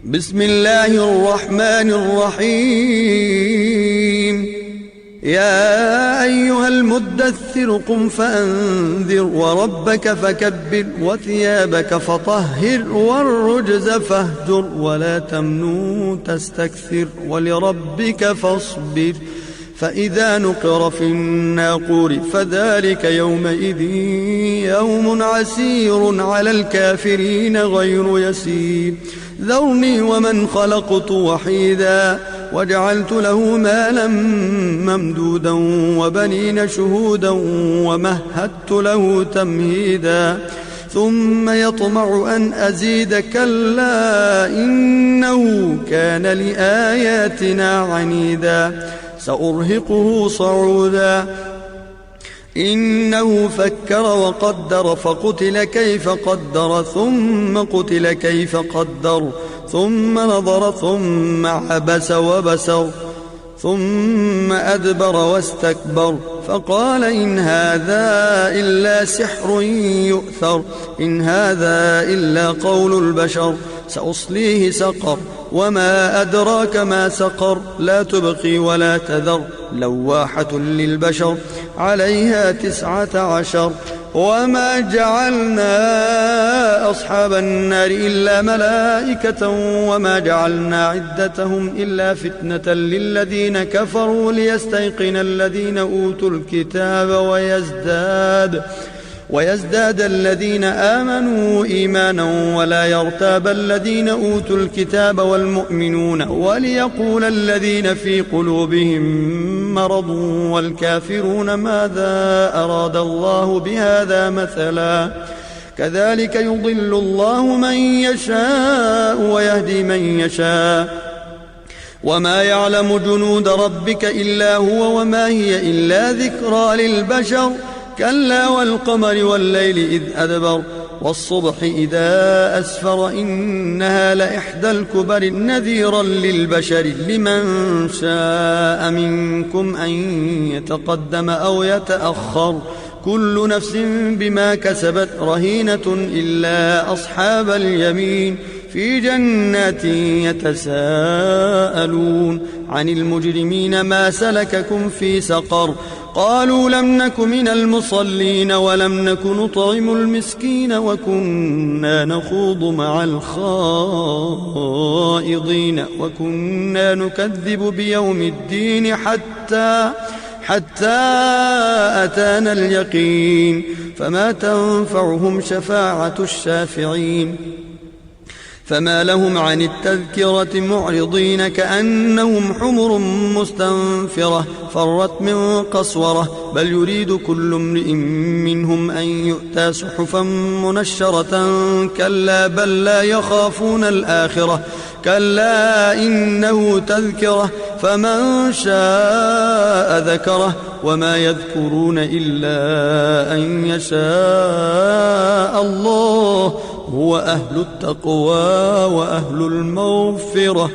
بسم الله الرحمن الرحيم. يا أيها المدثر قم فأنذر وربك فكبر وثيابك فطهر والرجز فاهجر ولا تمنن تستكثر ولربك فاصبر فإذا نقر في الناقور فذلك يومئذ يوم عسير على الكافرين غير يسير. ذرني ومن خلقت وحيدا وجعلت له مالا ممدودا وبنين شهودا ومهدت له تمهيدا ثم يطمع أن أزيد كلا إنه كان لآياتنا عنيدا سأرهقه صعودا إنه فكر وقدر فقتل كيف قدر ثم قتل كيف قدر ثم نظر ثم عبس وبسر ثم أدبر واستكبر فقال إن هذا إلا سحر يؤثر إن هذا إلا قول البشر سأصليه سقر وما أدراك ما سقر لا تبقي ولا تذر لواحة للبشر عليها 19 وما جعلنا أصحاب النار إلا ملائكة وما جعلنا عدتهم إلا فتنة للذين كفروا ليستيقن الذين أوتوا الكتاب ويزداد الذين آمنوا إيمانا ولا يرتاب الذين أوتوا الكتاب والمؤمنون وليقول الذين في قلوبهم مرض والكافرون ماذا أراد الله بهذا مثلا كذلك يضل الله من يشاء ويهدي من يشاء وما يعلم جنود ربك إلا هو وما هي إلا ذكرى للبشر كلا والقمر والليل إذ أدبر والصبح إذا أسفر إنها لإحدى الكبر نذيرا للبشر لمن شاء منكم أن يتقدم أو يتأخر كل نفس بما كسبت رهينة إلا أصحاب اليمين في جنات يتساءلون عن المجرمين ما سلككم في سقر قالوا لم نك من المصلين ولم نك نطعم المسكين وكنا نخوض مع الخائضين وكنا نكذب بيوم الدين حتى أتانا اليقين فما تنفعهم شفاعة الشافعين فما لهم عن التذكرة معرضين كأنهم حمر مستنفرة فرت من قسورة بل يريد كل امرئ منهم أن يؤتى صحفا منشرة كلا بل لا يخافون الآخرة كلا إنه تذكرة فمن شاء ذكره وما يذكرون إلا أن يشاء الله هو أهل التقوى وأهل المغفرة